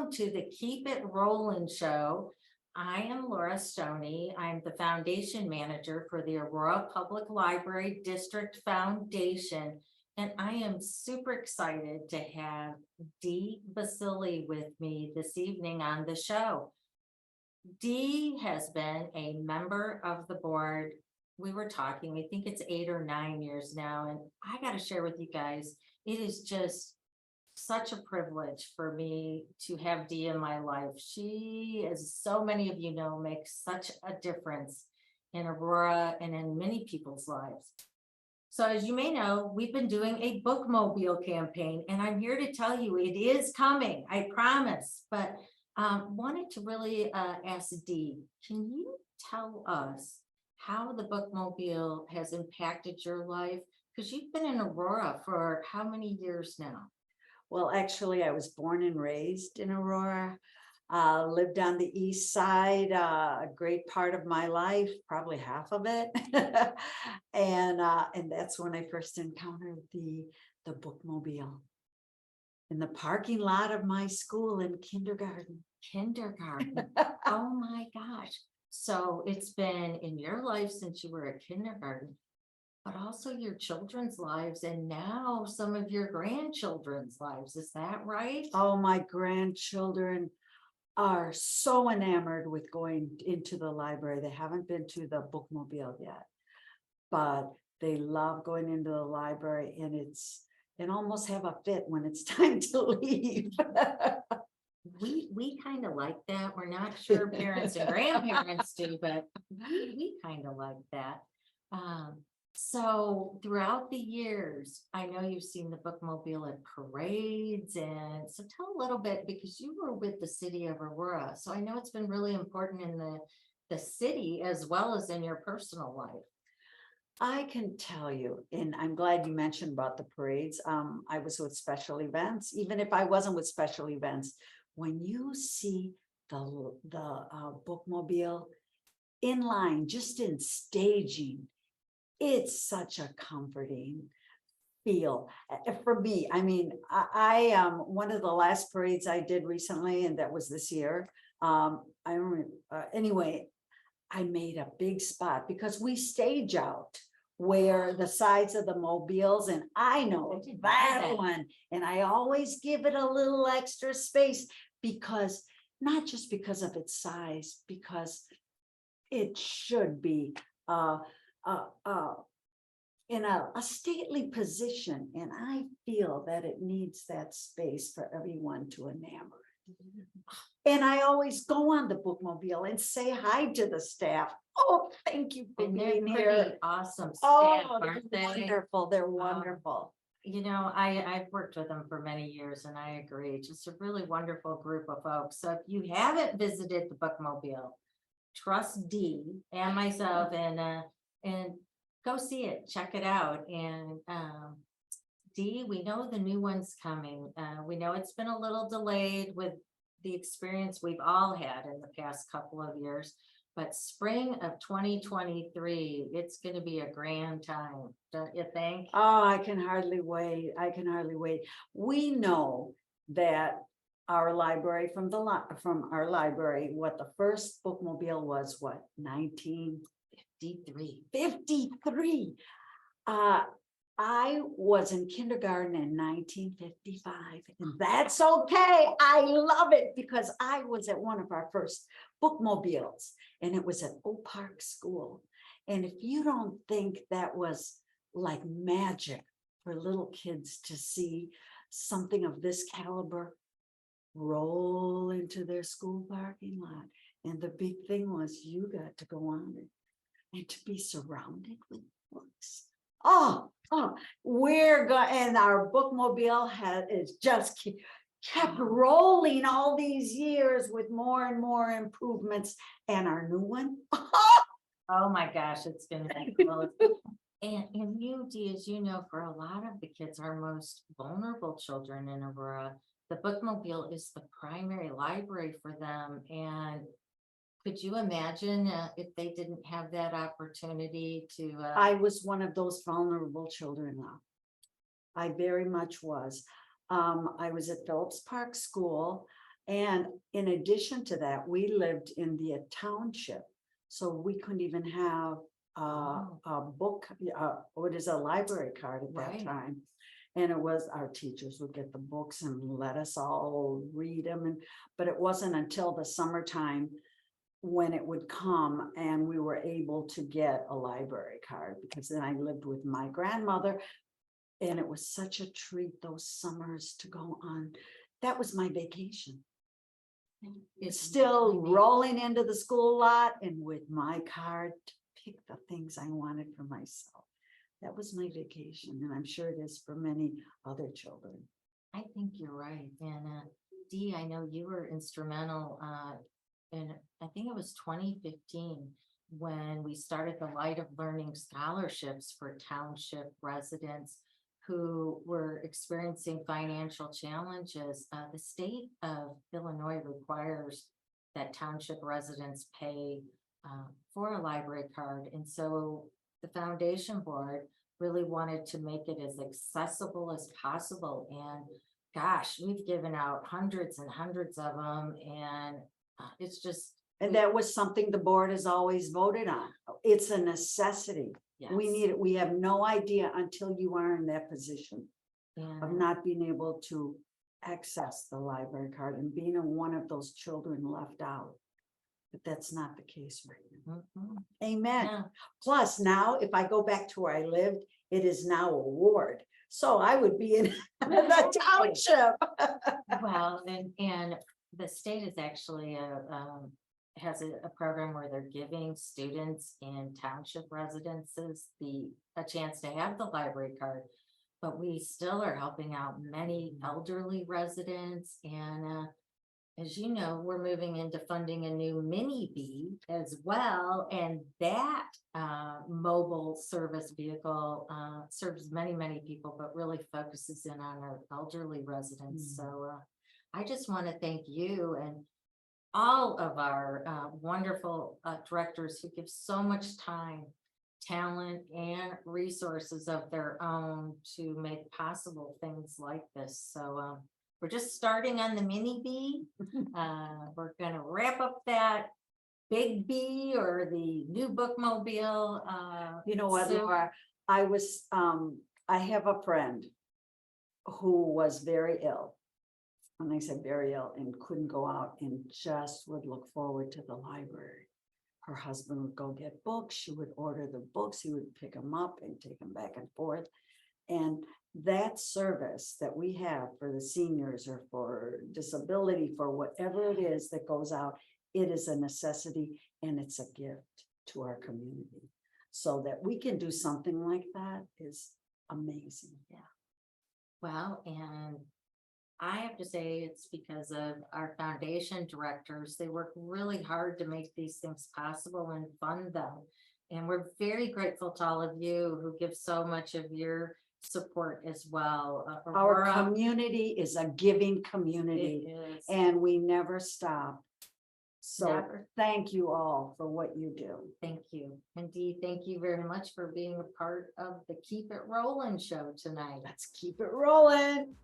welcome to the Keep It Rollin show. I am Laura Stoney. I'm the foundation manager for the Aurora Public Library District Foundation, and I am super excited to have Dee Basili with me this evening on the show. Dee has been a member of the board. We were talking, I think it's 8 or 9 years now, and I got to share with you guys, it is just such a privilege for me to have Dee in my life. She, as so many of you know, makes such a difference in Aurora and in many people's lives. So as you may know, we've been doing a bookmobile campaign, and I'm here to tell you it is coming, I promise. But wanted to really ask Dee, can you tell us how the bookmobile has impacted your life? Because you've been in Aurora for how many years now? Well, actually, I was born and raised in Aurora, lived on the east side, a great part of my life, probably half of it. And that's when I first encountered the bookmobile in the parking lot of my school in kindergarten. Oh my gosh. So it's been in your life since you were a kindergarten, but also your children's lives, and now some of your grandchildren's lives. Is that right? Oh, my grandchildren are so enamored with going into the library. They haven't been to the bookmobile yet, but they love going into the library, and almost have a fit when it's time to leave. We kind of like that. We're not sure parents and grandparents do, but we kind of like that. So throughout the years, I know you've seen the bookmobile at parades, and so tell a little bit, because you were with the city of Aurora. So I know it's been really important in the city as well as in your personal life. I can tell you, and I'm glad you mentioned about the parades. I was with special events. Even if I wasn't with special events, when you see the bookmobile in line, just in staging, it's such a comforting feel for me. I mean, I one of the last parades I did recently, and that was this year. I remember, anyway, I made a big spot because we stage out where the sides of the mobiles, and I know that one, and I always give it a little extra space, because not just because of its size, because it should be in a stately position, and I feel that it needs that space for everyone to enamor. And I always go on the bookmobile and say hi to the staff. Oh, thank you for being here. Awesome staff, Oh, aren't they? Wonderful. They're wonderful. You know, I've worked with them for many years, and I agree. Just a really wonderful group of folks. So if you haven't visited the bookmobile, trust Dee and myself, and go see it, check it out. And Dee, we know the new one's coming. We know it's been a little delayed with the experience we've all had in the past couple of years, but spring of 2023, it's going to be a grand time, don't you think? Oh, I can hardly wait. I can hardly wait. We know that our library, from our library, what the first bookmobile was, what, 1953. I was in kindergarten in 1955, and that's okay. I love it, because I was at one of our first bookmobiles, and it was at Oak Park School. And if you don't think that was like magic for little kids to see something of this caliber roll into their school parking lot, and the big thing was you got to go on it and to be surrounded with books. Oh, we're going, and our bookmobile is just kept rolling all these years with more and more improvements. And our new one, oh my gosh, it's gonna be cool. And you, Dee, as you know, for a lot of the kids, our most vulnerable children in Aurora, the bookmobile is the primary library for them. And could you imagine if they didn't have that opportunity to? I was one of those vulnerable children now. I very much was. I was at Phillips Park School. And in addition to that, we lived in the township. So we couldn't even have a book, what is a library card at that Right. time. And it was, our teachers would get the books and let us all read them. And, but it wasn't until the summertime when it would come and we were able to get a library card, because then I lived with my grandmother. And it was such a treat those summers to go on. That was my vacation. It's Still really neat. rolling into the school lot and with my card to pick the things I wanted for myself. That was my vacation, and I'm sure it is for many other children. I think you're right. And Dee, I know you were instrumental in, I think it was 2015, when we started the Light of Learning scholarships for township residents who were experiencing financial challenges. The state of Illinois requires that township residents pay for a library card. And so the foundation board really wanted to make it as accessible as possible. And gosh, we've given out hundreds and hundreds of them, and it's just. And that was something the board has always voted on. It's a necessity. We Yes. need it. We have no idea until you are in that position of And not being able to access the library card and being one of those children left out. But that's not the case right now. Amen. yeah. Plus, now if I go back to where I lived, it is now a ward. So I would be in the township. Well, and the state is actually has a program where they're giving students in township residences a chance to have the library card. But we still are helping out many elderly residents, and as you know, we're moving into funding a new mini B as well, and that mobile service vehicle serves many people, but really focuses in on our elderly residents. So I just want to thank you and all of our wonderful directors who give so much time, talent, and resources of their own to make possible things like this. So we're just starting on the mini B. We're gonna wrap up that big B or the new bookmobile. You know what, soon. Laura? I have a friend who was very ill. And I said very ill and couldn't go out and just would look forward to the library. Her husband would go get books. She would order the books. He would pick them up and take them back and forth. And that service that we have for the seniors or for disability, for whatever it is that goes out, it is a necessity and it's a gift to our community. So that we can do something like that is amazing. Yeah. Well, and I have to say it's because of our foundation directors. They work really hard to make these things possible and fund them. And we're very grateful to all of you who give so much of your support as well. Our Aurora, community is a giving community it is. and we never stop. So Never. thank you all for what you do. Thank you. And Dee, thank you very much for being a part of the Keep It Rollin' show tonight. Let's keep it rolling.